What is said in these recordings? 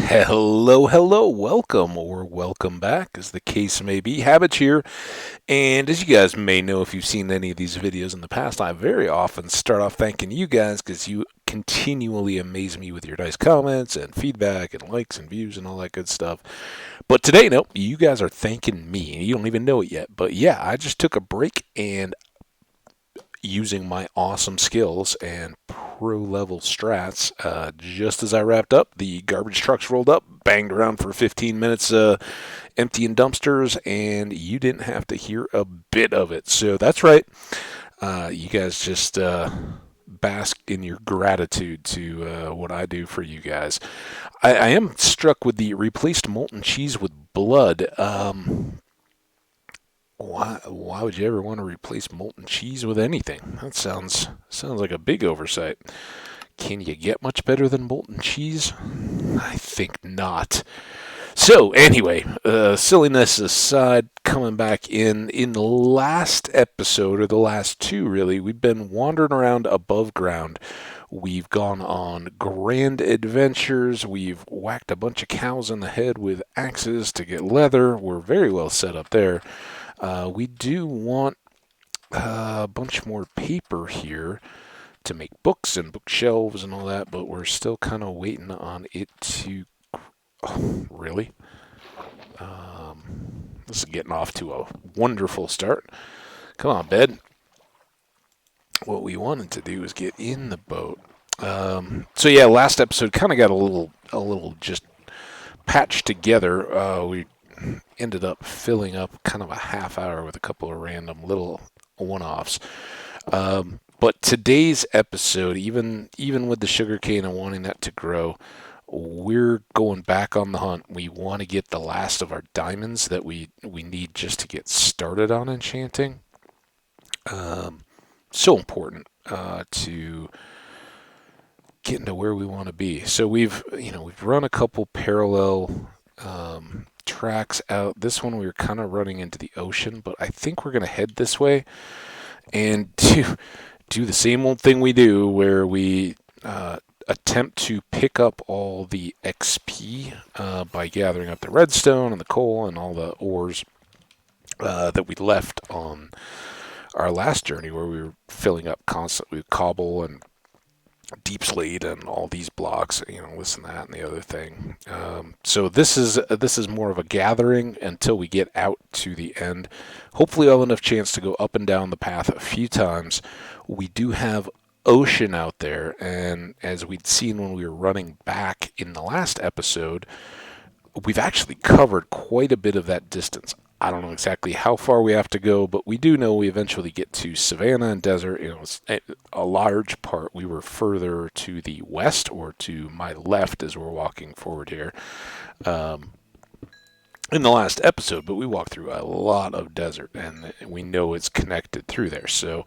Hello, hello, welcome or welcome back, as the case may be. Hambbage here, and as you guys may know if you've seen any of these videos in the past, I very often start off thanking you guys because you continually amaze me with your nice comments and feedback and likes and views and all that good stuff. But today, nope, you guys are thanking me. You don't even know it yet. But yeah, I just took a break and using my awesome skills and pro level strats. Just as I wrapped up, the garbage trucks rolled up, banged around for 15 minutes, emptying dumpsters, and you didn't have to hear a bit of it. So that's right. You guys just bask in your gratitude to what I do for you guys. I am struck with the replaced molten cheese with blood. Why would you ever want to replace molten cheese with anything? That sounds like a big oversight. Can you get much better than molten cheese? I think not. So anyway, silliness aside, coming back in the last episode, or the last two really, we've been wandering around above ground. We've gone on grand adventures. We've whacked a bunch of cows in the head with axes to get leather. We're very well set up there. We do want a bunch more paper here to make books and bookshelves and all that, but we're still kind of waiting on it to. Oh, really? This is getting off to a wonderful start. Come on, bed. What we wanted to do is get in the boat. So yeah, last episode kind of got a little just patched together. We ended up filling up kind of a half hour with a couple of random little one-offs. But today's episode, even with the sugarcane and wanting that to grow, we're going back on the hunt. We want to get the last of our diamonds that we need just to get started on enchanting. So important to getting to where we want to be. So we've run a couple parallel tracks out. This one we were kind of running into the ocean, but I think we're going to head this way and do the same old thing we do where we attempt to pick up all the XP by gathering up the redstone and the coal and all the ores that we left on our last journey, where we were filling up constantly with cobble and deep slate and all these blocks, this and that and the other thing. So this is more of a gathering until we get out to the end. Hopefully I'll have enough chance to go up and down the path a few times. We do have ocean out there, and as we'd seen when we were running back in the last episode, we've actually covered quite a bit of that distance. I don't know exactly how far we have to go, but we do know we eventually get to savanna and desert. It's a large part. We were further to the west, or to my left as we're walking forward here, in the last episode, but we walked through a lot of desert, and we know it's connected through there. So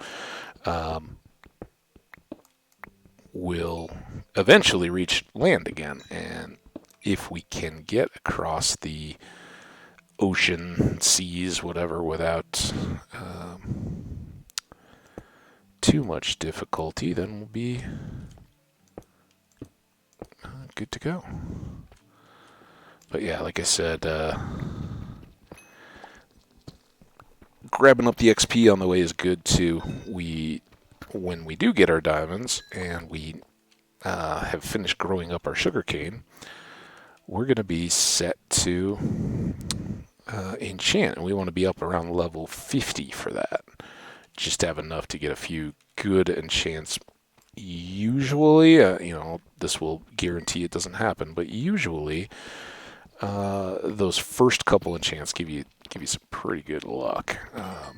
we'll eventually reach land again, and if we can get across the ocean, seas, whatever, without too much difficulty, then we'll be good to go. But yeah, like I said, grabbing up the XP on the way is good too. When we do get our diamonds and we have finished growing up our sugarcane, we're going to be set to enchant, and we want to be up around level 50 for that, just to have enough to get a few good enchants. Usually, this will guarantee it doesn't happen, but usually those first couple enchants give you some pretty good luck. I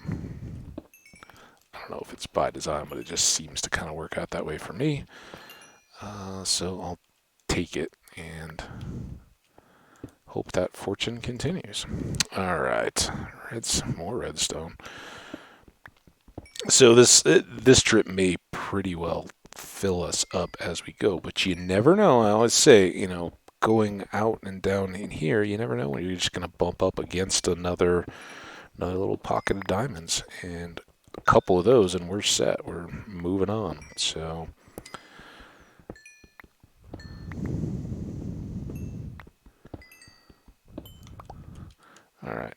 don't know if it's by design, but it just seems to kind of work out that way for me. So I'll take it and hope that fortune continues. All right, more redstone. So this trip may pretty well fill us up as we go, but you never know. I always say, going out and down in here, you never know when you're just going to bump up against another little pocket of diamonds, and a couple of those, and we're set. We're moving on. So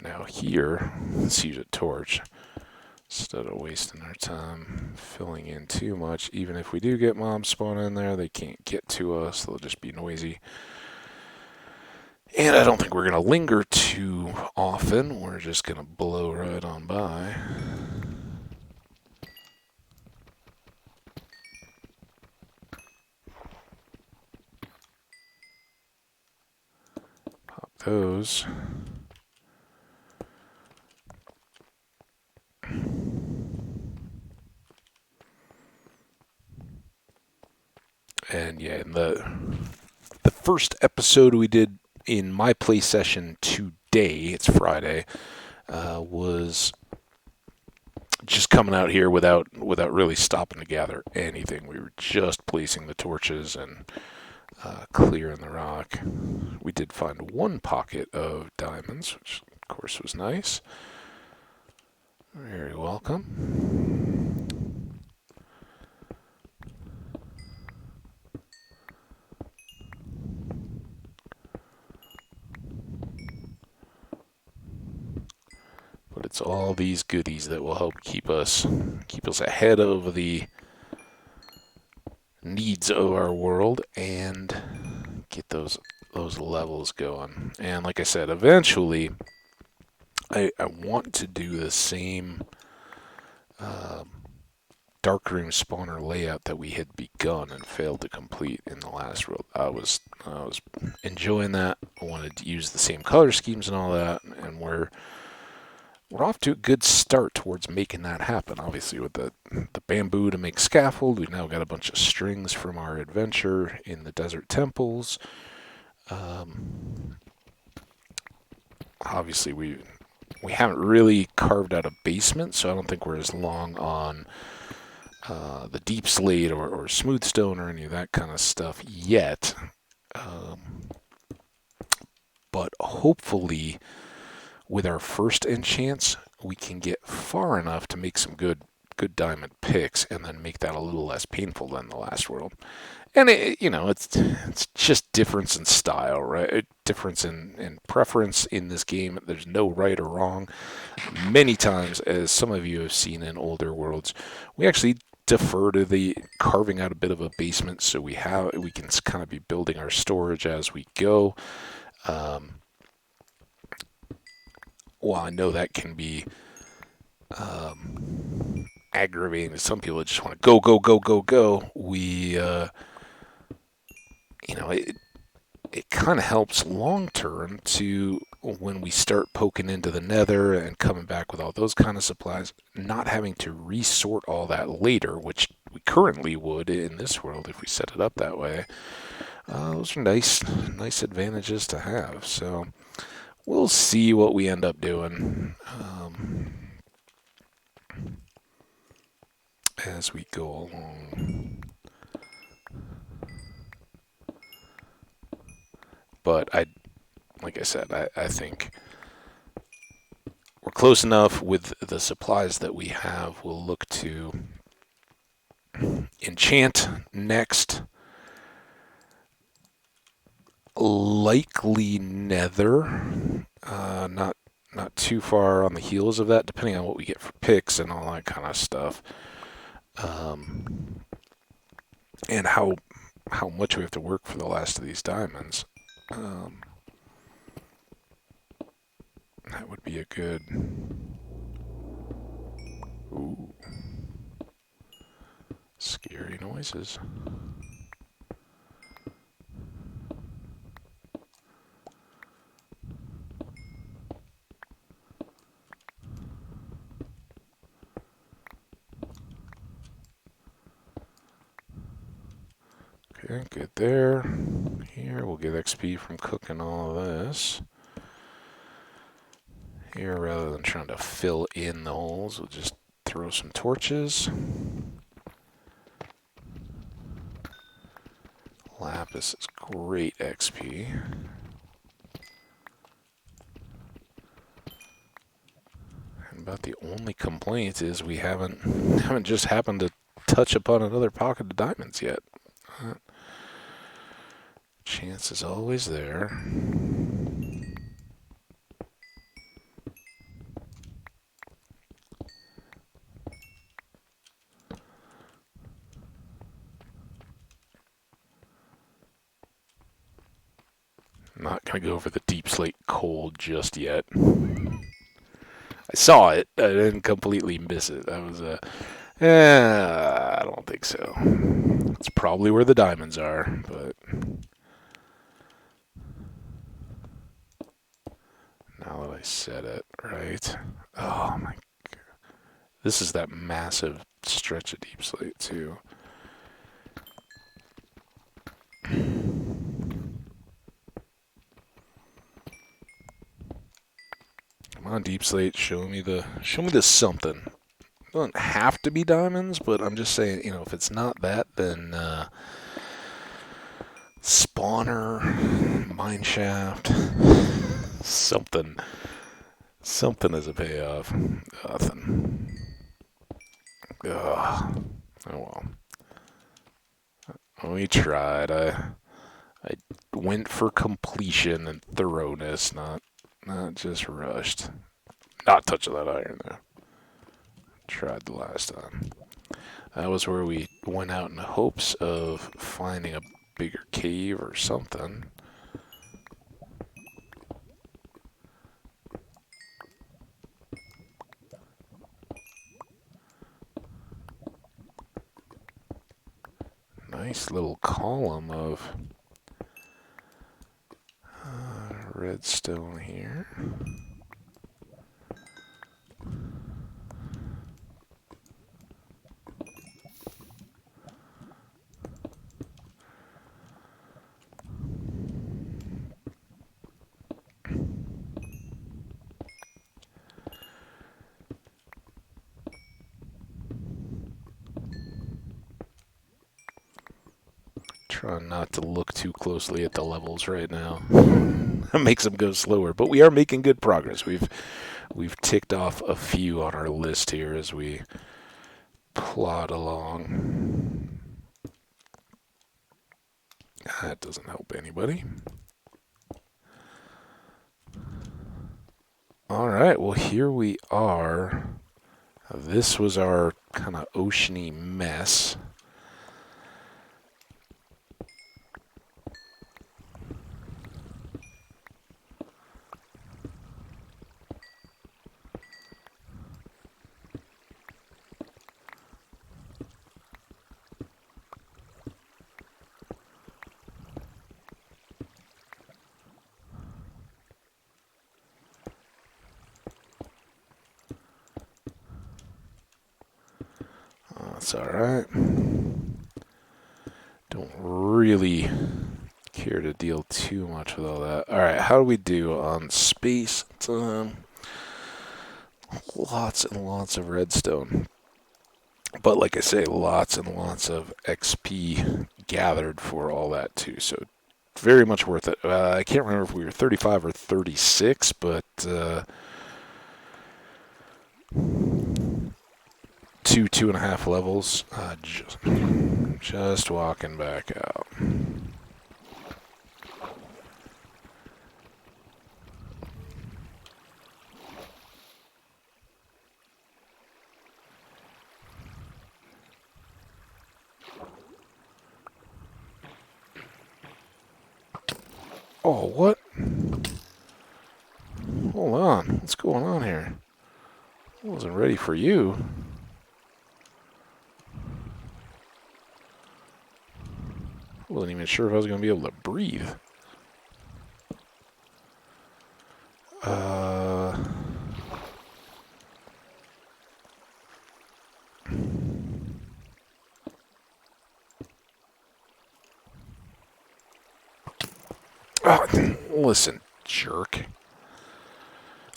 Now here, let's use a torch instead of wasting our time filling in too much. Even if we do get mobs spawn in there, they can't get to us. They'll just be noisy. And I don't think we're going to linger too often. We're just going to blow right on by. Pop those. And yeah, in the first episode we did in my play session today, it's Friday, was just coming out here without really stopping to gather anything. We were just placing the torches and clearing the rock. We did find one pocket of diamonds, which of course was nice. Very welcome. But it's all these goodies that will help keep us ahead of the needs of our world and get those levels going. And like I said, eventually I want to do the same darkroom spawner layout that we had begun and failed to complete in the last world. I was enjoying that. I wanted to use the same color schemes and all that, and we're off to a good start towards making that happen. Obviously, with the bamboo to make scaffold, we've now got a bunch of strings from our adventure in the desert temples. Obviously, we haven't really carved out a basement, so I don't think we're as long on the deep slate or smooth stone or any of that kind of stuff yet. But hopefully, with our first enchants, we can get far enough to make some good diamond picks, and then make that a little less painful than the last world. And it's just difference in style, right? Difference in preference in this game. There's no right or wrong. Many times, as some of you have seen in older worlds, we actually defer to the carving out a bit of a basement, so we can kind of be building our storage as we go. Well, I know that can be aggravating to some people that just want to go. It kind of helps long term to when we start poking into the nether and coming back with all those kind of supplies, not having to resort all that later, which we currently would in this world if we set it up that way. Those are nice advantages to have. So we'll see what we end up doing as we go along. But like I said, I think we're close enough with the supplies that we have. We'll look to enchant next. Likely nether. Not too far on the heels of that, depending on what we get for picks and all that kind of stuff. And how much we have to work for the last of these diamonds. That would be a good... Ooh. Scary noises. Okay, good there. Here, we'll get XP from cooking all of this. Here, rather than trying to fill in the holes, we'll just throw some torches. Lapis is great XP. And about the only complaint is we haven't just happened to touch upon another pocket of diamonds yet. Chance is always there. gonna go for the deep slate coal just yet. I saw it. I didn't completely miss it. That was a... I don't think so. It's probably where the diamonds are, but... Now that I said it, right? Oh my god. This is that massive stretch of deep slate, too. Come on, deep slate, show me the something. It doesn't have to be diamonds, but I'm just saying, you know, if it's not that, then spawner, mine shaft, something as a payoff. Nothing. Ugh. Oh well. We tried. I went for completion and thoroughness, not just rushed. Not touching that iron though. Tried the last time. That was where we went out in hopes of finding a bigger cave or something. Nice little column of redstone here. Trying not to look too closely at the levels right now. That makes them go slower, but we are making good progress. We've ticked off a few on our list here as we plod along. That doesn't help anybody. All right, well here we are. This was our kind of oceany mess. That's alright. Don't really care to deal too much with all that. Alright, how do we do on space time? Lots and lots of redstone. But like I say, lots and lots of XP gathered for all that too. So very much worth it. I can't remember if we were 35 or 36, but... 2.5 levels. Just walking back out. Oh, what? Hold on. What's going on here? I wasn't ready for you. I wasn't even sure if I was going to be able to breathe. Oh, listen, jerk.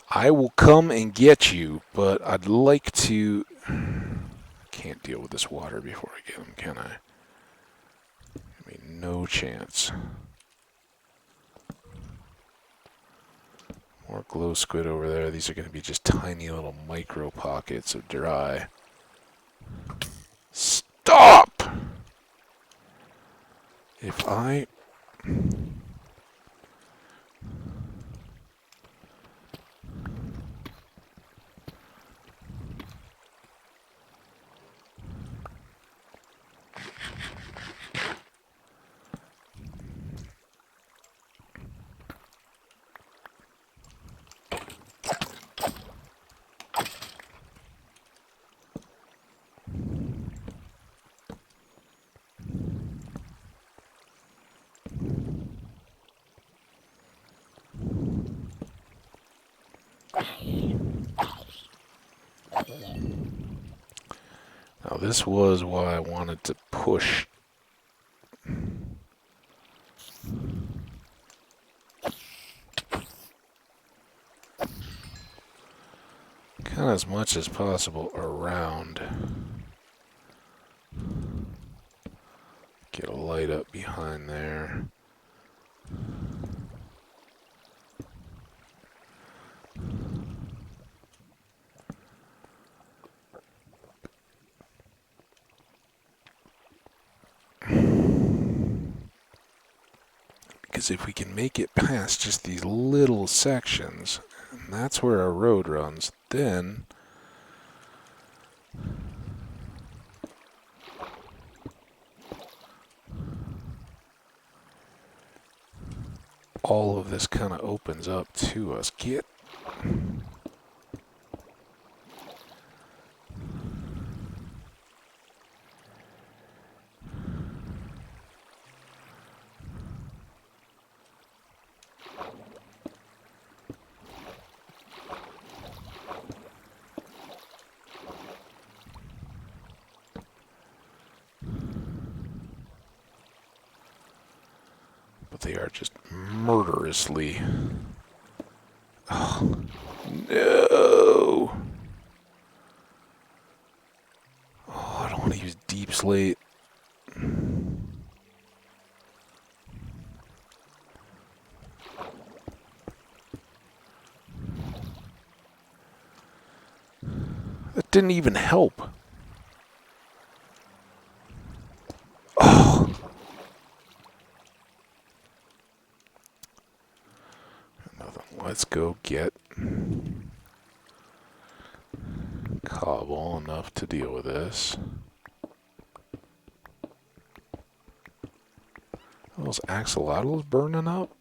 I will come and get you, but I'd like to... Can't deal with this water before I get him, can I? I mean, no chance. More glow squid over there. These are going to be just tiny little micro pockets of dry. Stop! If I... Now, this was why I wanted to push. Kind of as much as possible around. Get a light up behind there. Because if we can make it past just these little sections, and that's where our road runs, then all of this kind of opens up to us. But they are just murderously. Oh, no! Oh, I don't want to use deep slate. That didn't even help. Oh. Nothing. Let's go get cobble enough to deal with this. Are those axolotls burning up?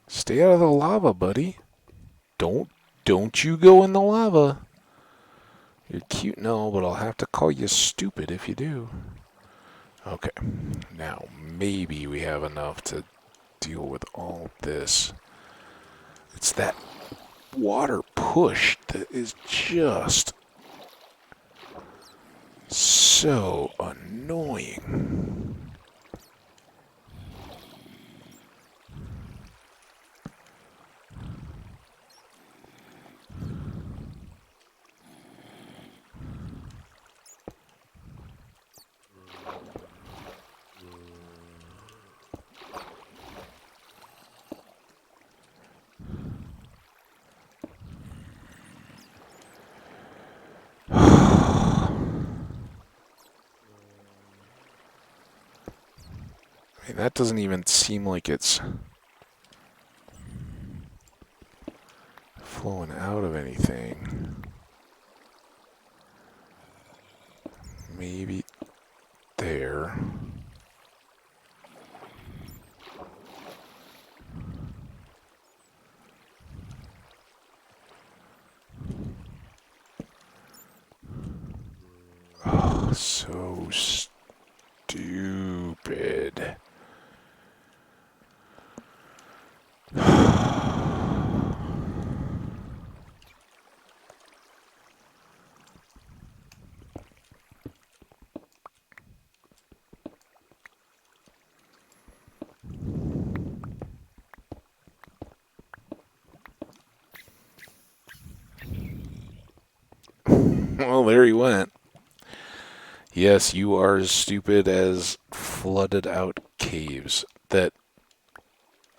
Stay out of the lava, buddy. Don't you go in the lava. You're cute and all, but I'll have to call you stupid if you do. Okay, now maybe we have enough to deal with all this. It's that water push that is just so annoying. I mean, that doesn't even seem like it's flowing out of anything. Maybe there. Oh, so stupid. Well, there he went. Yes, you are as stupid as flooded out caves. That,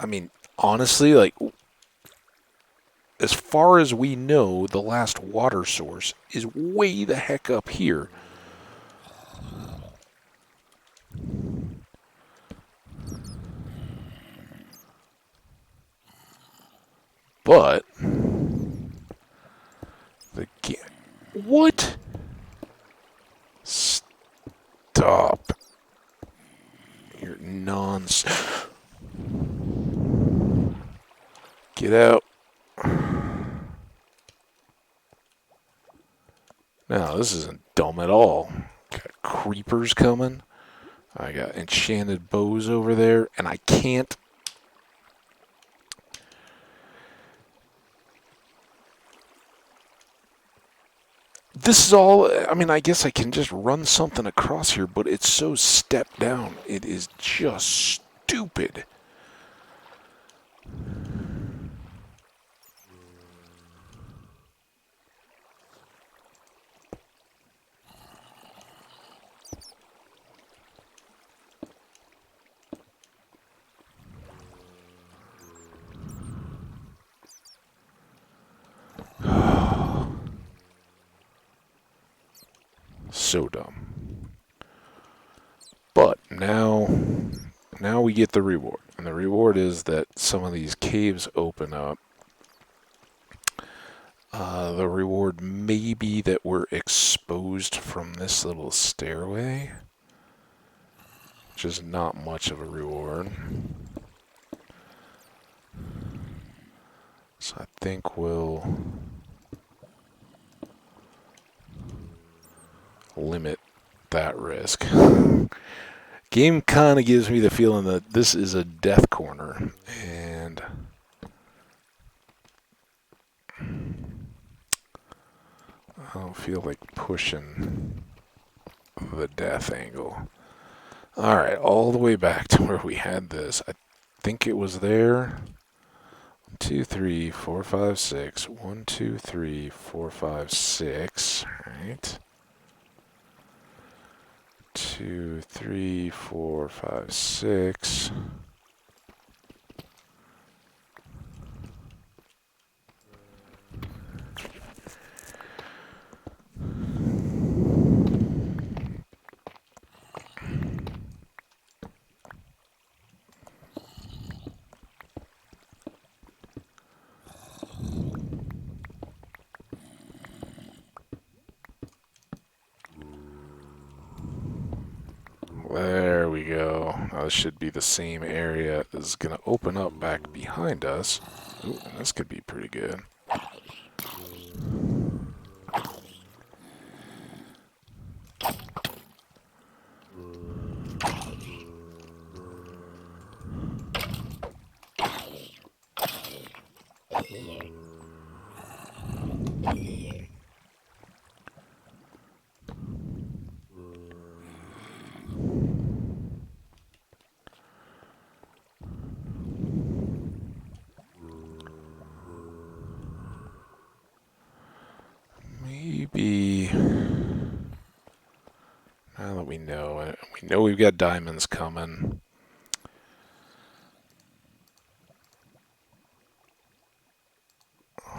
I mean, honestly, like, as far as we know, the last water source is way the heck up here. But the what? Stop. You're nonsense. Get out. No, this isn't dumb at all. Got creepers coming. I got enchanted bows over there, and I can't. this is all, I mean, I guess I can just run something across here, but it's so stepped down. It is just stupid. So dumb. But now we get the reward. And the reward is that some of these caves open up. The reward may be that we're exposed from this little stairway, which is not much of a reward. So I think we'll limit that risk. Game kind of gives me the feeling that this is a death corner, and I don't feel like pushing the death angle. Alright, all the way back to where we had this. I think it was there. 1, 2, 3, 4, 5, 6. 1, 2, 3, 4, 5, 6. Alright. 2, 3, 4, 5, 6. There we go. Now this should be the same area. This is going to open up back behind us. Ooh, this could be pretty good. Maybe, now that we know it, we know we've got diamonds coming.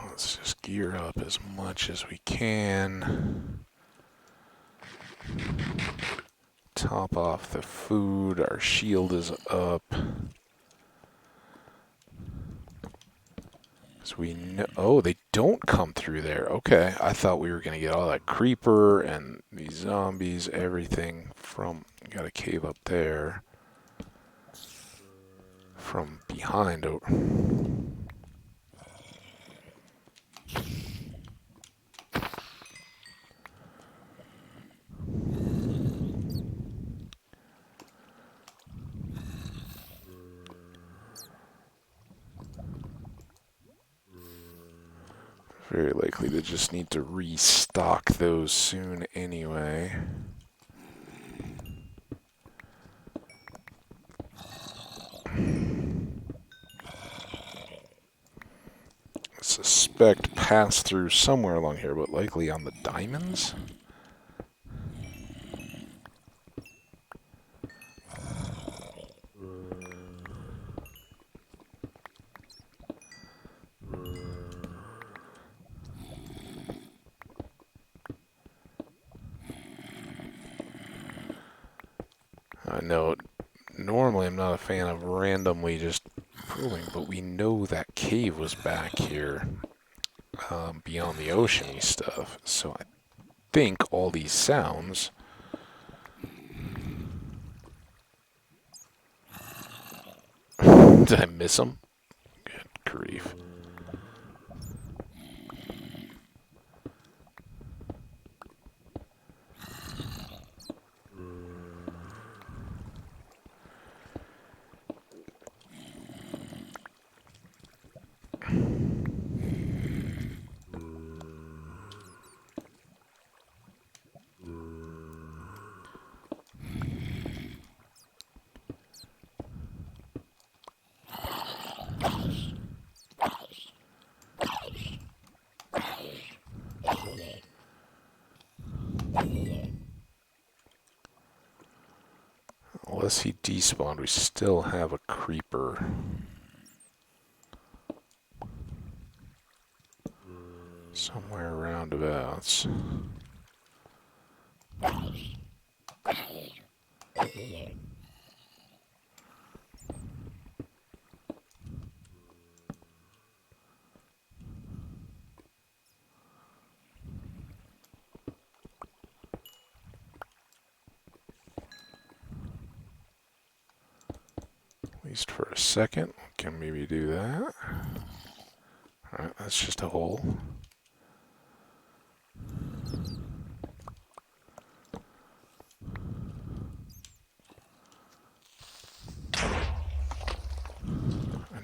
Let's just gear up as much as we can. Top off the food. Our shield is up. We know, oh, they don't come through there. Okay, I thought we were going to get all that creeper and these zombies, everything from, got a cave up there, from behind. Very likely to just need to restock those soon anyway. I suspect pass through somewhere along here, but likely on the diamonds? I know, normally I'm not a fan of randomly just pulling, but we know that cave was back here beyond the oceany stuff. So I think all these sounds... Did I miss them? Good grief. unless he despawned, we still have a creeper. Somewhere roundabouts. At least for a second, can maybe do that. Alright, that's just a hole. I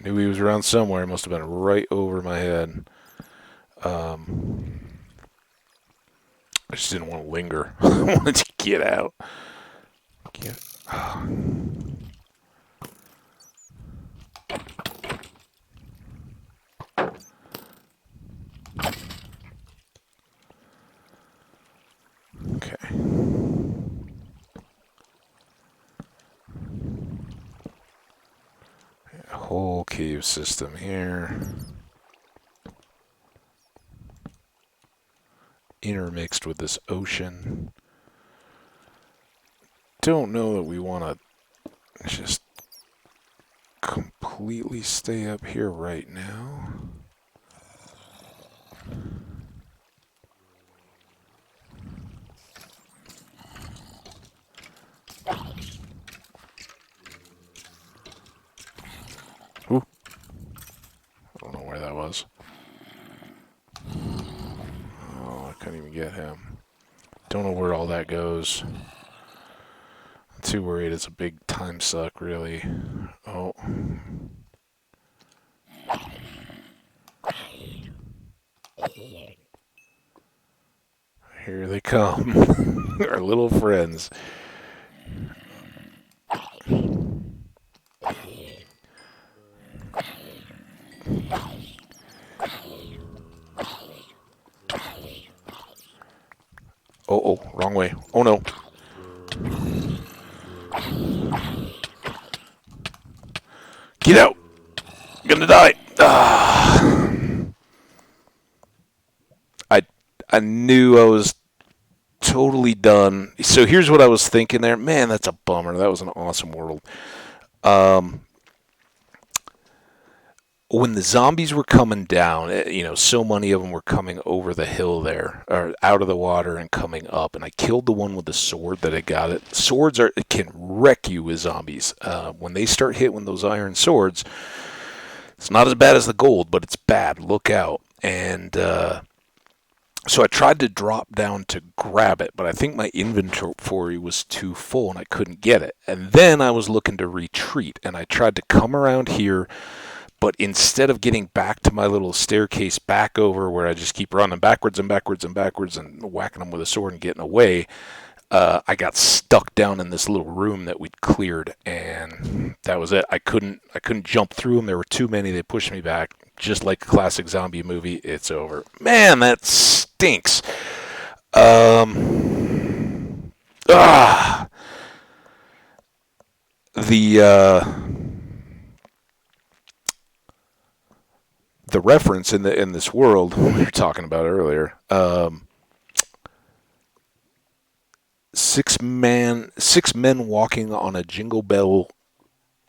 knew he was around somewhere. He must have been right over my head. I just didn't want to linger. I wanted to get out. Okay. A whole cave system here. Intermixed with this ocean. Don't know that we want to just completely stay up here right now. Ooh. I don't know where that was. Oh, I couldn't even get him. Don't know where all that goes. I'm too worried it's a big time suck, really. Oh. Here they come. Our little friends. Oh, wrong way. Oh no. Get out! I'm gonna die! Ah. I knew I was totally done. So here's what I was thinking there. Man, that's a bummer. That was an awesome world. When the zombies were coming down, so many of them were coming over the hill there, or out of the water and coming up, and I killed the one with the sword that I got it. Swords can wreck you with zombies. When they start hitting those iron swords, it's not as bad as the gold, but it's bad. Look out. And so I tried to drop down to grab it, but I think my inventory was too full and I couldn't get it. And then I was looking to retreat, and I tried to come around here, but instead of getting back to my little staircase back over where I just keep running backwards and backwards and backwards and whacking them with a sword and getting away, I got stuck down in this little room that we'd cleared, and that was it. I couldn't jump through them. There were too many. They pushed me back. Just like a classic zombie movie, it's over. Man, that stinks. The reference in this world we were talking about earlier. Six men walking on a jingle bell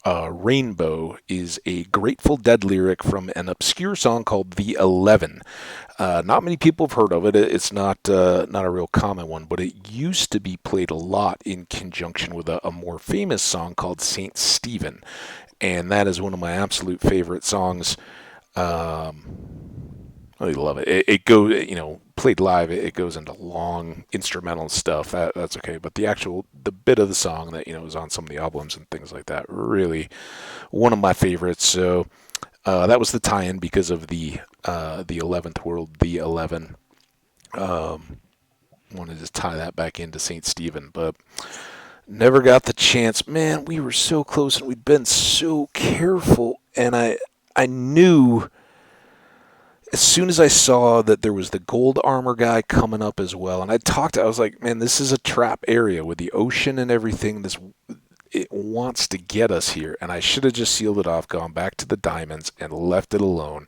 rainbow is a Grateful Dead lyric from an obscure song called The 11. Not many people have heard of it. It's not a real common one, but it used to be played a lot in conjunction with a more famous song called Saint Stephen, and that is one of my absolute favorite songs. I love it. It goes, played live, it goes into long instrumental stuff. That's okay. But the bit of the song that, is on some of the albums and things like that, really one of my favorites. So that was the tie-in because of the 11th world, the 11. Wanted to tie that back into St. Stephen, but never got the chance. Man, we were so close and we'd been so careful. And I knew as soon as I saw that there was the gold armor guy coming up as well, and I was like, man, this is a trap area with the ocean and everything. it wants to get us here, and I should have just sealed it off, gone back to the diamonds, and left it alone.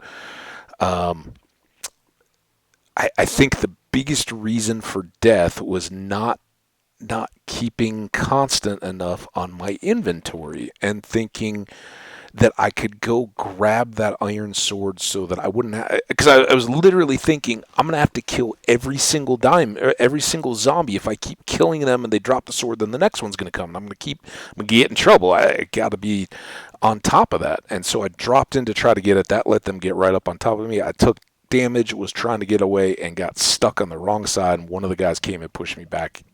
Um, I think the biggest reason for death was not keeping constant enough on my inventory and thinking that I could go grab that iron sword so that I wouldn't have, because I was literally thinking I'm gonna have to kill every single every single zombie. If I keep killing them and they drop the sword, then the next one's gonna come, and I'm gonna get in trouble. I gotta be on top of that. And so I dropped in to try to get at that, let them get right up on top of me. I took damage, was trying to get away, and got stuck on the wrong side, and one of the guys came and pushed me back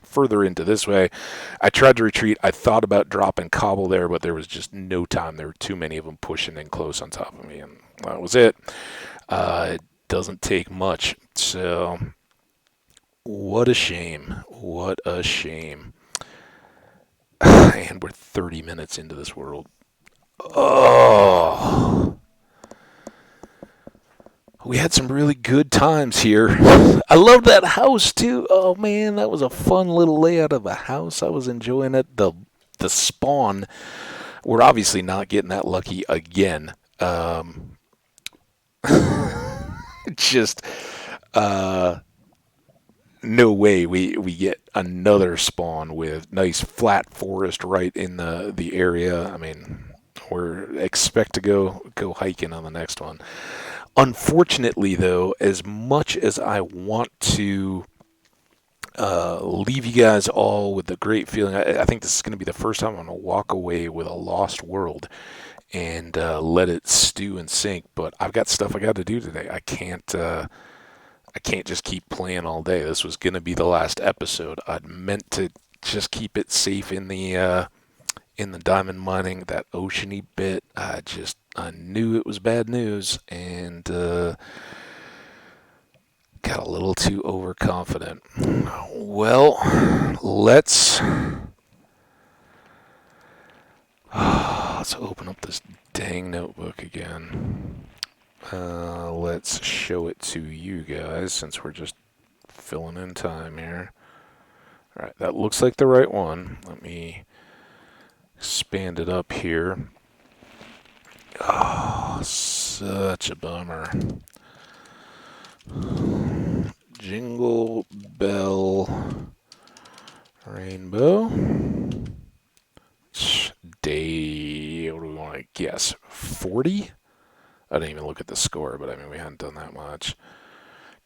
further into this way. I tried to retreat. I thought about dropping cobble there, but there was just no time. There were too many of them pushing in close on top of me, and that was it. It doesn't take much. So what a shame. What a shame. And we're 30 minutes into this world. Oh, we had some really good times here. I love that house too. Oh man, that was a fun little layout of a house. I was enjoying it. The spawn, we're obviously not getting that lucky again. Just no way we get another spawn with nice flat forest right in the area. I mean, we're expect to go hiking on the next one. Unfortunately, though, as much as I want to leave you guys all with a great feeling, I think this is going to be the first time I'm going to walk away with a lost world and let it stew and sink. But I've got stuff I got to do today. I can't just keep playing all day. This was going to be the last episode. I'd meant to just keep it safe in the diamond mining, that oceany bit. I knew it was bad news, and got a little too overconfident. Well, let's open up this dang notebook again. Let's show it to you guys since we're just filling in time here. All right, that looks like the right one. Let me expand it up here. Oh, such a bummer. Jingle Bell Rainbow. Day, what do we want to guess? 40? I didn't even look at the score, but I mean, we hadn't done that much.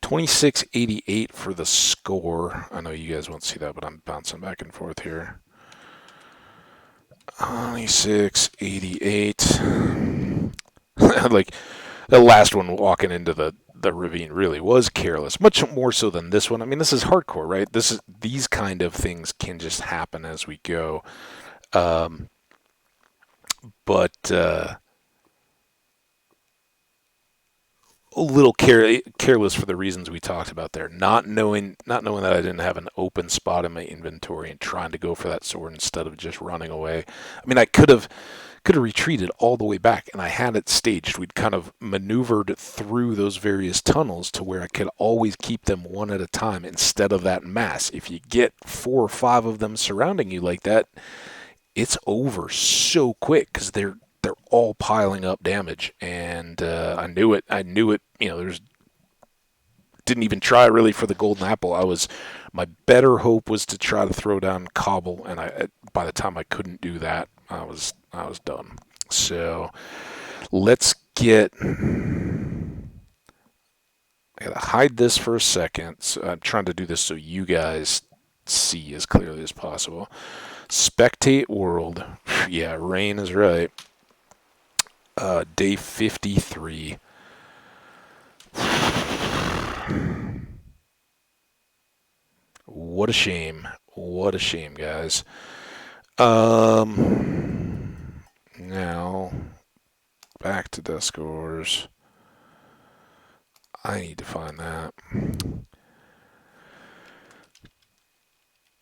2688 for the score. I know you guys won't see that, but I'm bouncing back and forth here. 2688. Like, the last one walking into the ravine really was careless, much more so than this one. I mean, this is hardcore, right? These kind of things can just happen as we go. But a little careless for the reasons we talked about there. Not knowing that I didn't have an open spot in my inventory and trying to go for that sword instead of just running away. I mean, I could have retreated all the way back, and I had it staged. We'd kind of maneuvered through those various tunnels to where I could always keep them one at a time instead of that mass. If you get 4 or 5 of them surrounding you like that, it's over so quick because they're all piling up damage. And I knew it. You know, didn't even try really for the golden apple. My better hope was to try to throw down cobble, and by the time I couldn't do that, I was done. So let's I gotta hide this for a second. So I'm trying to do this so you guys see as clearly as possible. Spectate world. Yeah, rain is right. Day 53. What a shame. What a shame, guys. Now, back to desk ores. I need to find that.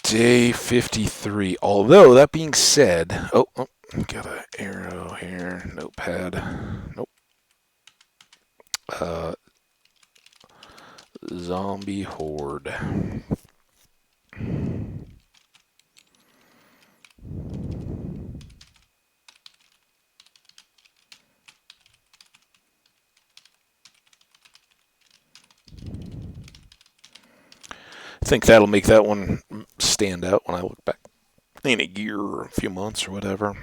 Day 53. Although, that being said... Oh, got an arrow here. Notepad. Nope. Zombie horde. think that'll make that one stand out when I look back in a year or a few months or whatever.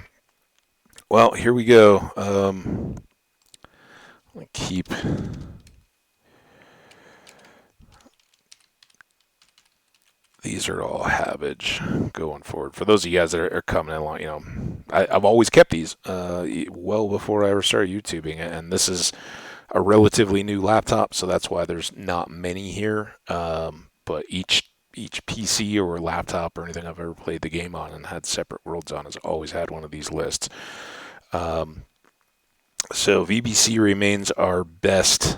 Well, here we go. Keep these are all Hambbage going forward. For those of you guys that are coming along, I've always kept these well before I ever started YouTubing, and this is a relatively new laptop, so that's why there's not many here. But each PC or laptop or anything I've ever played the game on and had separate worlds on has always had one of these lists. So VBC remains our best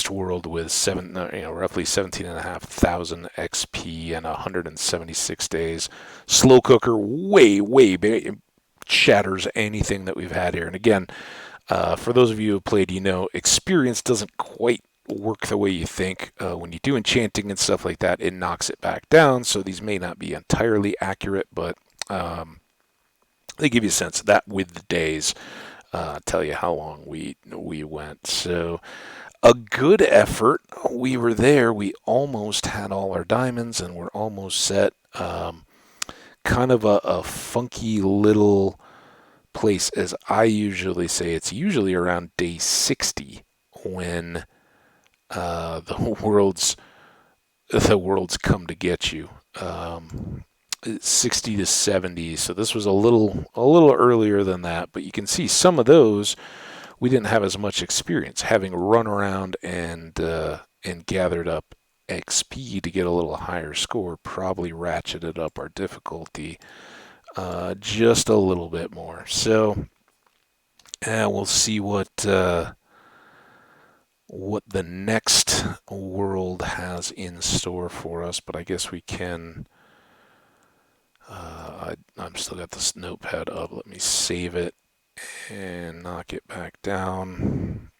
world with roughly 17,500 XP and 176 days. Slow cooker way shatters anything that we've had here. And again, for those of you who have played, experience doesn't quite work the way you think. When you do enchanting and stuff like that, it knocks it back down. So these may not be entirely accurate, but they give you a sense of that with the days. Tell you how long we went. So a good effort. We were there. We almost had all our diamonds, and we're almost set. Kind of a funky little place, as I usually say. It's usually around day 60 when the worlds come to get you. 60 to 70. So this was a little earlier than that, but you can see some of those we didn't have as much experience, having run around and gathered up XP to get a little higher score. Probably ratcheted up our difficulty just a little bit more. So we'll see what the next world has in store for us. But I guess we can. I'm still got this notepad up. Let me save it and knock it back down.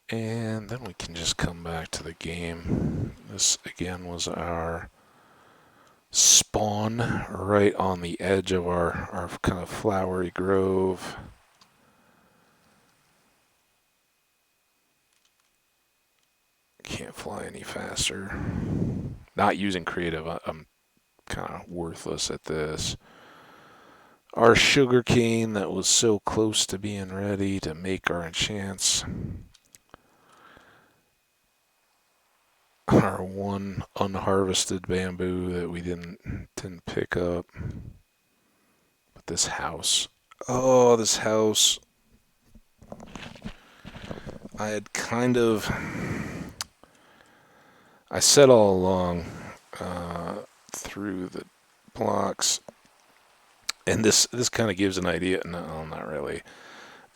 And then we can just come back to the game. This again was our spawn right on the edge of our kind of flowery grove. Can't fly any faster. Not using creative. I'm kind of worthless at this. Our sugar cane that was so close to being ready to make our enchants. Our one unharvested bamboo that we didn't pick up. But this house. Oh, this house. I had I said all along through the blocks, and this kind of gives an idea. No, not really,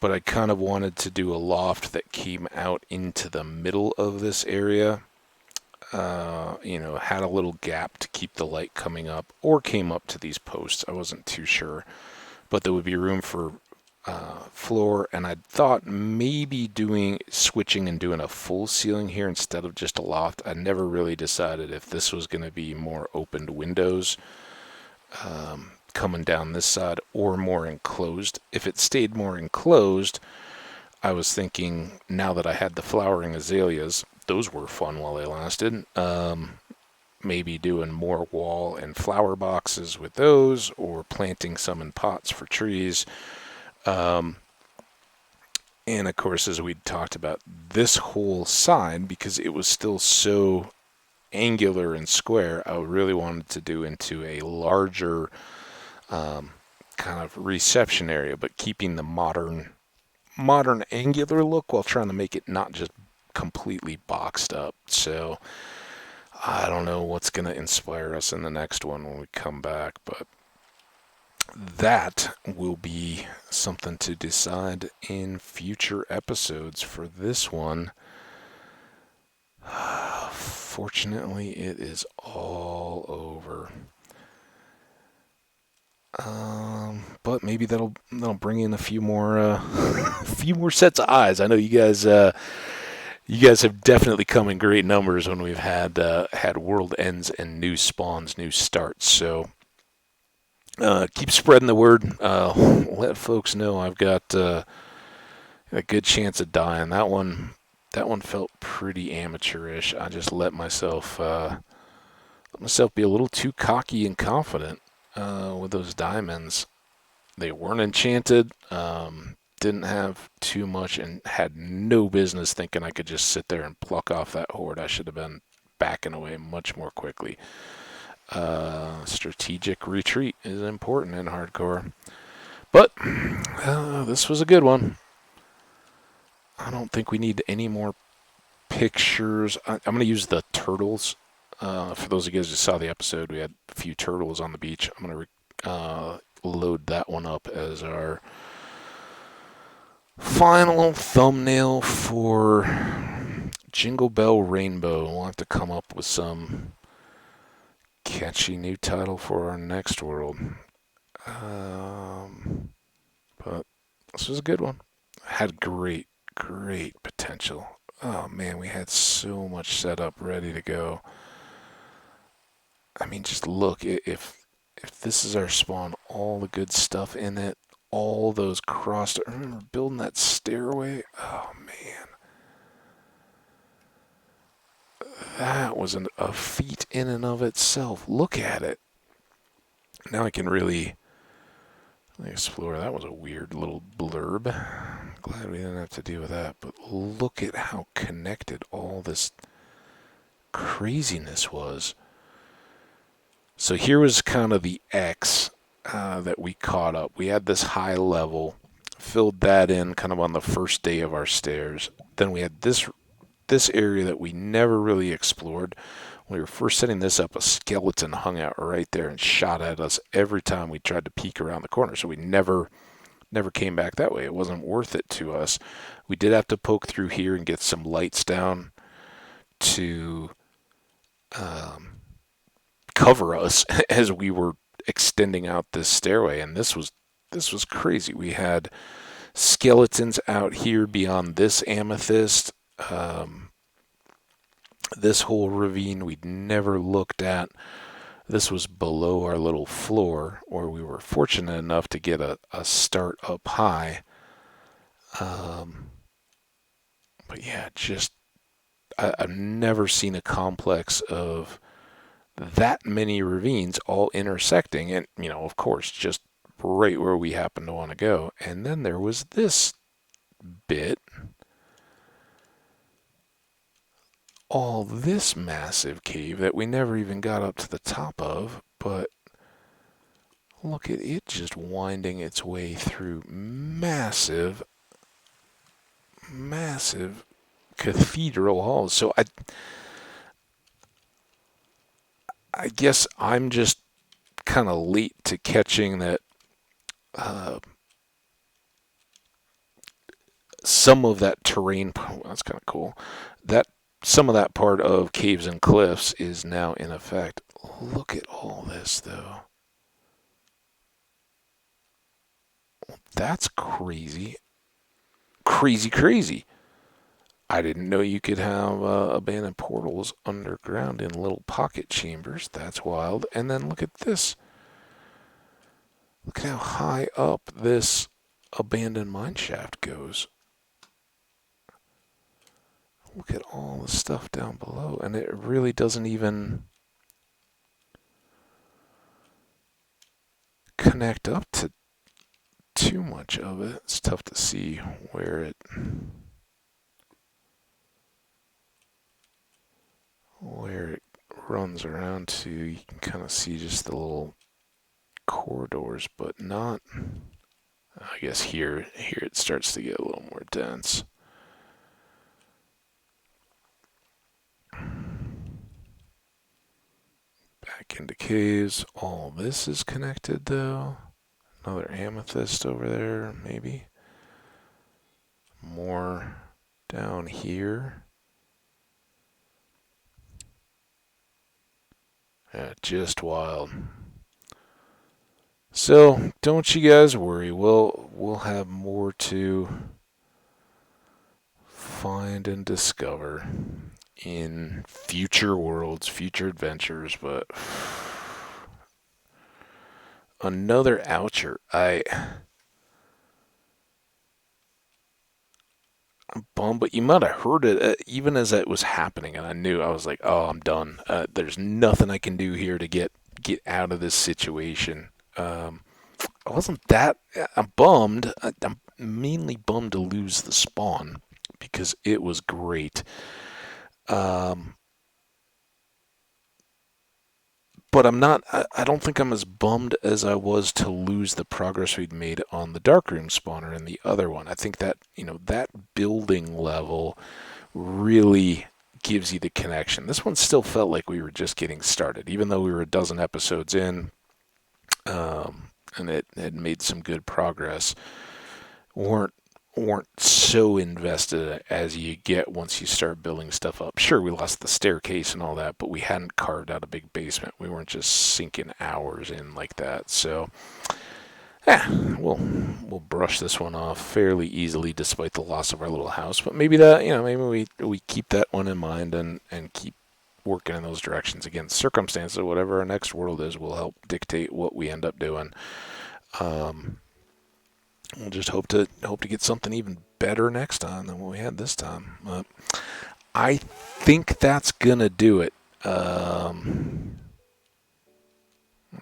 but I kind of wanted to do a loft that came out into the middle of this area. Had a little gap to keep the light coming up, or came up to these posts. I wasn't too sure, but there would be room for floor, and I thought maybe switching and doing a full ceiling here instead of just a loft. I never really decided if this was going to be more opened windows coming down this side or more enclosed. If it stayed more enclosed, I was thinking, now that I had the flowering azaleas, those were fun while they lasted, maybe doing more wall and flower boxes with those, or planting some in pots for trees. And of course, as we talked about, this whole side, because it was still so angular and square, I really wanted to do into a larger kind of reception area, but keeping the modern angular look while trying to make it not just completely boxed up. So I don't know what's going to inspire us in the next one when we come back, but that will be something to decide in future episodes. For this one, fortunately, it is all over. But maybe that'll bring in a few more sets of eyes. I know you guys have definitely come in great numbers when we've had world ends and new spawns, new starts. So keep spreading the word. Let folks know I've got a good chance of dying. That one that one felt pretty amateurish. I just let myself be a little too cocky and confident with those diamonds. They weren't enchanted, didn't have too much, and had no business thinking I could just sit there and pluck off that horde. I should have been backing away much more quickly. Strategic retreat is important in hardcore. But this was a good one. I don't think we need any more pictures. I'm going to use the turtles. For those of you guys who saw the episode, we had a few turtles on the beach. I'm going to load that one up as our final thumbnail for Jingle Bell Rainbow. We'll have to come up with some catchy new title for our next world. But this was a good one. Had great potential. Oh man, we had so much set up ready to go. I mean, just look, if this is our spawn, all the good stuff in it, all those crossed. I remember building that stairway. Oh man, that was a feat in and of itself. Look at it. Now I can really explore. That was a weird little blurb. Glad we didn't have to deal with that. But look at how connected all this craziness was. So here was kind of the X that we caught up. We had this high level, filled that in kind of on the first day of our stairs. Then we had this area that we never really explored. When we were first setting this up, a skeleton hung out right there and shot at us every time we tried to peek around the corner. So we never came back that way. It wasn't worth it to us. We did have to poke through here and get some lights down to cover us as we were extending out this stairway, and this was crazy. We had skeletons out here beyond this amethyst. This whole ravine we'd never looked at. This was below our little floor, where we were fortunate enough to get a start up high. But yeah, just I've never seen a complex of that many ravines all intersecting, and of course, just right where we happen to want to go. And then there was this bit, all this massive cave that we never even got up to the top of, but look at it just winding its way through massive cathedral halls. So I guess I'm just kind of late to catching that some of that terrain, that's kind of cool, that some of that part of Caves and Cliffs is now in effect. Look at all this, though. That's crazy. Crazy. I didn't know you could have abandoned portals underground in little pocket chambers. That's wild. And then look at this. Look at how high up this abandoned mine shaft goes. Look at all the stuff down below. And it really doesn't even connect up to too much of it. It's tough to see where it runs around to. You can kind of see just the little corridors, but not. I guess here it starts to get a little more dense. Back into caves. All this is connected though. Another amethyst over there, maybe. More down here. Yeah, just wild. So don't you guys worry. We'll have more to find and discover in future worlds, future adventures. But another oucher. bummed, but you might have heard it even as it was happening, and I was like, oh, I'm done. There's nothing I can do here to get out of this situation. Um, I wasn't that. I'm bummed. I'm mainly bummed to lose the spawn because it was great. Um, but I'm not. I don't think I'm as bummed as I was to lose the progress we'd made on the darkroom spawner and the other one. I think that that building level really gives you the connection. This one still felt like we were just getting started, even though we were a dozen episodes in, and it had made some good progress. weren't weren't so invested as you get once you start building stuff up. Sure, we lost the staircase and all that, but we hadn't carved out a big basement. We weren't just sinking hours in like that. So, yeah, we'll brush this one off fairly easily, despite the loss of our little house. But maybe maybe we keep that one in mind and keep working in those directions. Again, circumstances, whatever our next world is, will help dictate what we end up doing. Um, We'll just hope to get something even better next time than what we had this time. I think that's gonna do it. Let's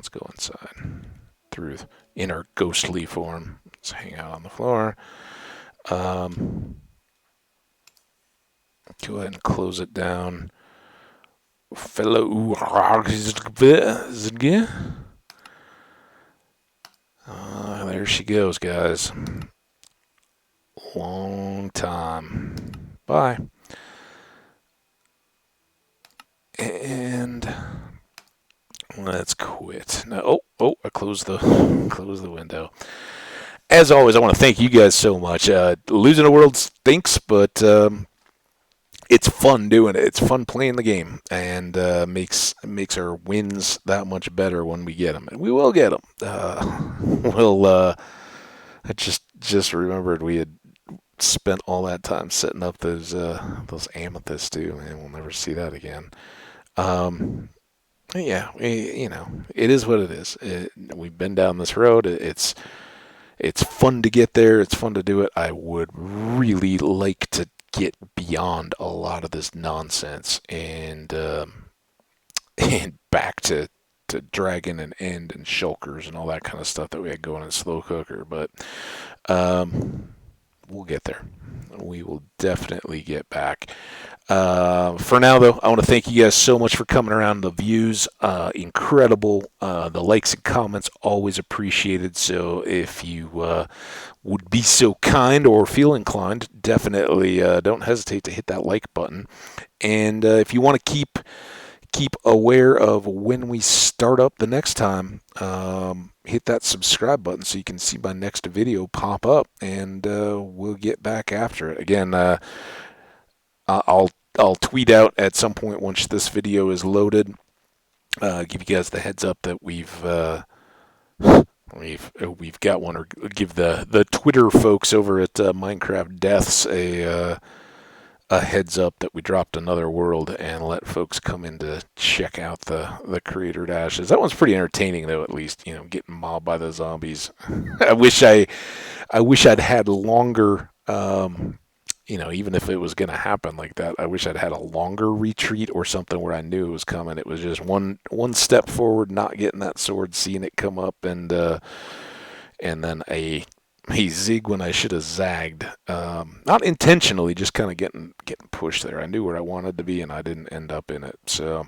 go inside through in our ghostly form. Let's hang out on the floor. Go ahead and close it down. Fellow, there she goes, guys. Long time. Bye. And let's quit. Now, I closed the window. As always, I want to thank you guys so much. Losing the world stinks, but it's fun doing it. It's fun playing the game, and makes our wins that much better when we get them, and we will get them. I just remembered we had spent all that time setting up those amethysts too, and we'll never see that again. Um, yeah, it is what it is. We've been down this road. It's fun to get there. It's fun to do it. I would really like to get beyond a lot of this nonsense and back to Dragon and End and Shulkers and all that kind of stuff that we had going in Slow Cooker. But we'll get there. We will definitely get back. For now, though, I want to thank you guys so much for coming around. The views, incredible. The likes and comments, always appreciated. So if you would be so kind or feel inclined, definitely don't hesitate to hit that like button. And if you want to keep aware of when we start up the next time, hit that subscribe button so you can see my next video pop up, and we'll get back after it. Again, I'll tweet out at some point once this video is loaded. Give you guys the heads up that we've got one, or give the Twitter folks over at Minecraft Deaths a heads up that we dropped another world, and let folks come in to check out the creator dashes. That one's pretty entertaining, though. At least getting mobbed by the zombies. I wish I'd had longer. Even if it was going to happen like that, I wish I'd had a longer retreat or something where I knew it was coming. It was just one step forward, not getting that sword, seeing it come up, and then a zig when I should have zagged. Not intentionally, just kind of getting pushed there. I knew where I wanted to be, and I didn't end up in it. So,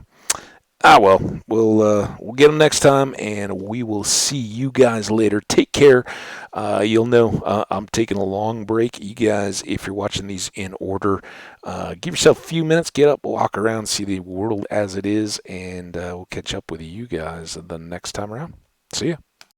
well, we'll get them next time, and we will see you guys later. Take care. You'll know I'm taking a long break. You guys, if you're watching these in order, give yourself a few minutes, get up, walk around, see the world as it is, and we'll catch up with you guys the next time around. See ya.